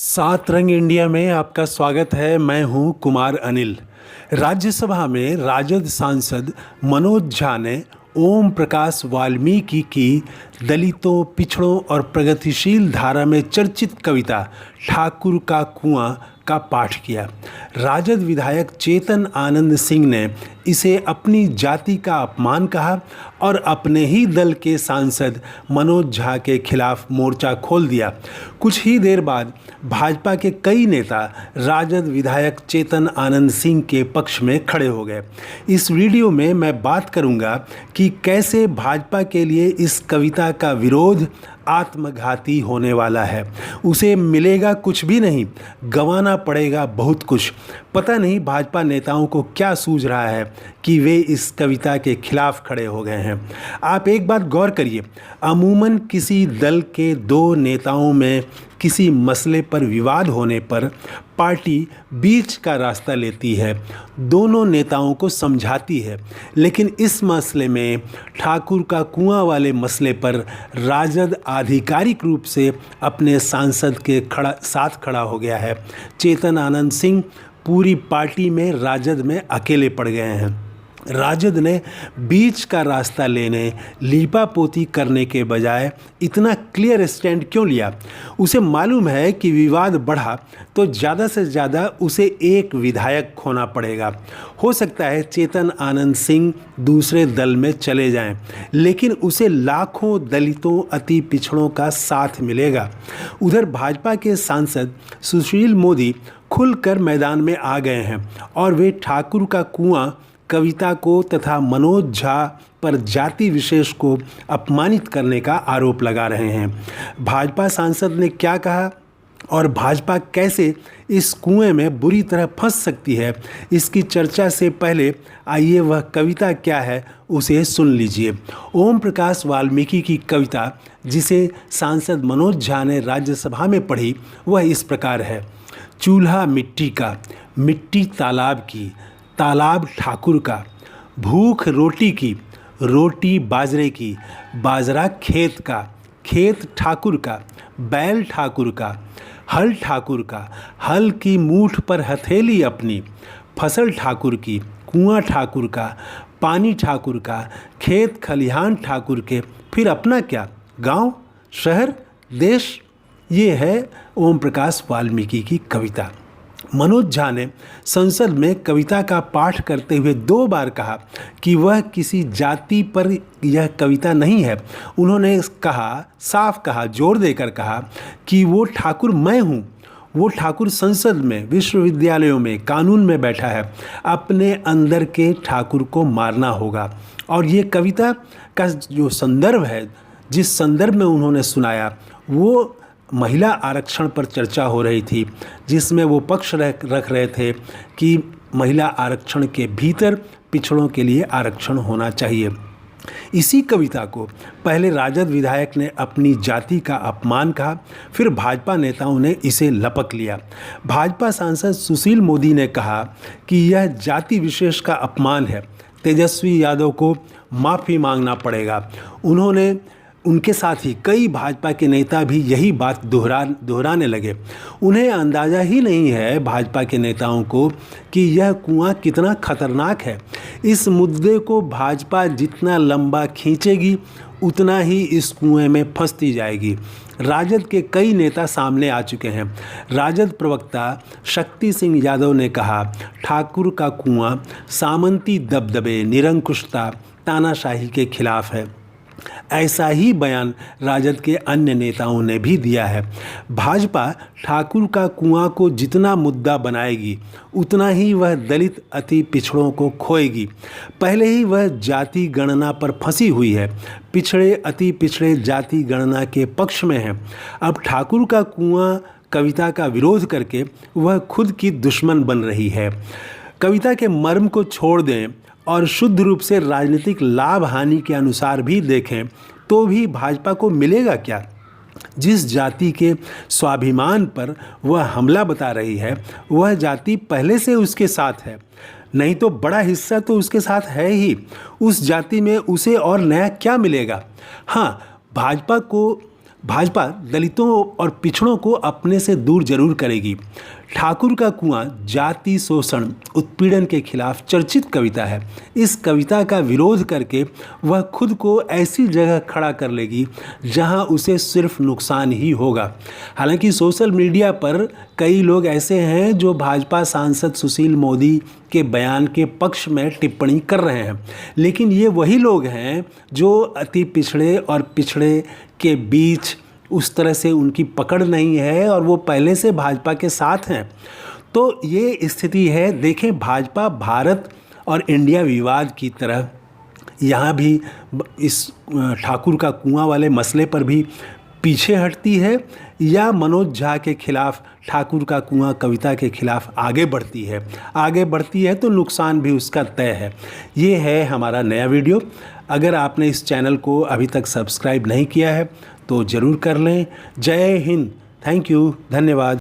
सात रंग इंडिया में आपका स्वागत है। मैं हूं कुमार अनिल। राज्यसभा में राजद सांसद मनोज झा ने ओम प्रकाश वाल्मीकि की दलितों, पिछड़ों और प्रगतिशील धारा में चर्चित कविता ठाकुर का कुआं का पाठ किया। राजद विधायक चेतन आनंद सिंह ने इसे अपनी जाति का अपमान कहा और अपने ही दल के सांसद मनोज झा के खिलाफ मोर्चा खोल दिया। कुछ ही देर बाद भाजपा के कई नेता राजद विधायक चेतन आनंद सिंह के पक्ष में खड़े हो गए। इस वीडियो में मैं बात करूंगा कि कैसे भाजपा के लिए इस कविता का विरोध आत्मघाती होने वाला है। उसे मिलेगा कुछ भी नहीं, गंवाना पड़ेगा बहुत कुछ। पता नहीं भाजपा नेताओं को क्या सूझ रहा है कि वे इस कविता के खिलाफ खड़े हो गए हैं। आप एक बात गौर करिए, अमूमन किसी दल के दो नेताओं में किसी मसले पर विवाद होने पर पार्टी बीच का रास्ता लेती है, दोनों नेताओं को समझाती है। लेकिन इस मसले में ठाकुर का कुआं वाले मसले पर राजद आधिकारिक रूप से अपने सांसद के साथ खड़ा हो गया है। चेतन आनंद सिंह पूरी पार्टी में राजद में अकेले पड़ गए हैं। राजद ने बीच का रास्ता लेने, लीपापोती करने के बजाय इतना क्लियर स्टैंड क्यों लिया? उसे मालूम है कि विवाद बढ़ा तो ज़्यादा से ज़्यादा उसे एक विधायक खोना पड़ेगा। हो सकता है चेतन आनंद सिंह दूसरे दल में चले जाएं, लेकिन उसे लाखों दलितों, अति पिछड़ों का साथ मिलेगा। उधर भाजपा के सांसद सुशील मोदी खुलकर मैदान में आ गए हैं और वे ठाकुर का कुआं कविता को तथा मनोज झा पर जाति विशेष को अपमानित करने का आरोप लगा रहे हैं। भाजपा सांसद ने क्या कहा और भाजपा कैसे इस कुएं में बुरी तरह फंस सकती है, इसकी चर्चा से पहले आइए वह कविता क्या है उसे सुन लीजिए। ओम प्रकाश वाल्मीकि की कविता जिसे सांसद मनोज झा ने राज्यसभा में पढ़ी वह इस प्रकार है। चूल्हा मिट्टी का, मिट्टी तालाब की, तालाब ठाकुर का, भूख रोटी की, रोटी बाजरे की, बाजरा खेत का, खेत ठाकुर का, बैल ठाकुर का, हल ठाकुर का, हल की मूठ पर हथेली अपनी, फसल ठाकुर की, कुआं ठाकुर का, पानी ठाकुर का, खेत खलिहान ठाकुर के, फिर अपना क्या, गांव, शहर, देश। ये है ओम प्रकाश वाल्मीकि की कविता। मनोज झा ने संसद में कविता का पाठ करते हुए 2 बार कहा कि वह किसी जाति पर यह कविता नहीं है। उन्होंने कहा, साफ कहा, जोर देकर कहा कि वो ठाकुर मैं हूँ। वो ठाकुर संसद में, विश्वविद्यालयों में, कानून में बैठा है। अपने अंदर के ठाकुर को मारना होगा। और ये कविता का जो संदर्भ है, जिस संदर्भ में उन्होंने सुनाया, वो महिला आरक्षण पर चर्चा हो रही थी, जिसमें वो पक्ष रख रहे थे कि महिला आरक्षण के भीतर पिछड़ों के लिए आरक्षण होना चाहिए। इसी कविता को पहले राजद विधायक ने अपनी जाति का अपमान कहा, फिर भाजपा नेताओं ने इसे लपक लिया। भाजपा सांसद सुशील मोदी ने कहा कि यह जाति विशेष का अपमान है, तेजस्वी यादव को माफ़ी मांगना पड़ेगा। उनके साथ ही कई भाजपा के नेता भी यही बात दोहराने लगे। उन्हें अंदाज़ा ही नहीं है भाजपा के नेताओं को कि यह कुआं कितना खतरनाक है। इस मुद्दे को भाजपा जितना लंबा खींचेगी उतना ही इस कुएं में फंसती जाएगी। राजद के कई नेता सामने आ चुके हैं। राजद प्रवक्ता शक्ति सिंह यादव ने कहा, ठाकुर का कुआं सामंती दबदबे, निरंकुशता, तानाशाही के खिलाफ है। ऐसा ही बयान राजद के अन्य नेताओं ने भी दिया है। भाजपा ठाकुर का कुआं को जितना मुद्दा बनाएगी उतना ही वह दलित, अति पिछड़ों को खोएगी। पहले ही वह जाति गणना पर फंसी हुई है, पिछड़े, अति पिछड़े जाति गणना के पक्ष में है। अब ठाकुर का कुआं कविता का विरोध करके वह खुद की दुश्मन बन रही है। कविता के मर्म को छोड़ दें और शुद्ध रूप से राजनीतिक लाभ हानि के अनुसार भी देखें तो भी भाजपा को मिलेगा क्या? जिस जाति के स्वाभिमान पर वह हमला बता रही है वह जाति पहले से उसके साथ है, नहीं तो बड़ा हिस्सा तो उसके साथ है ही। उस जाति में उसे और नया क्या मिलेगा? हाँ, भाजपा को भाजपा दलितों और पिछड़ों को अपने से दूर जरूर करेगी। ठाकुर का कुआं जाति शोषण उत्पीड़न के खिलाफ चर्चित कविता है। इस कविता का विरोध करके वह खुद को ऐसी जगह खड़ा कर लेगी जहां उसे सिर्फ नुकसान ही होगा। हालांकि सोशल मीडिया पर कई लोग ऐसे हैं जो भाजपा सांसद सुशील मोदी के बयान के पक्ष में टिप्पणी कर रहे हैं, लेकिन ये वही लोग हैं जो अति पिछड़े और पिछड़े के बीच उस तरह से उनकी पकड़ नहीं है और वो पहले से भाजपा के साथ हैं। तो ये स्थिति है। देखें, भाजपा भारत और इंडिया विवाद की तरह यहाँ भी इस ठाकुर का कुआं वाले मसले पर भी पीछे हटती है या मनोज झा के खिलाफ ठाकुर का कुआं कविता के खिलाफ आगे बढ़ती है। आगे बढ़ती है तो नुकसान भी उसका तय है। ये है हमारा नया वीडियो। अगर आपने इस चैनल को अभी तक सब्सक्राइब नहीं किया है तो ज़रूर कर लें। जय हिंद। Thank you. धन्यवाद।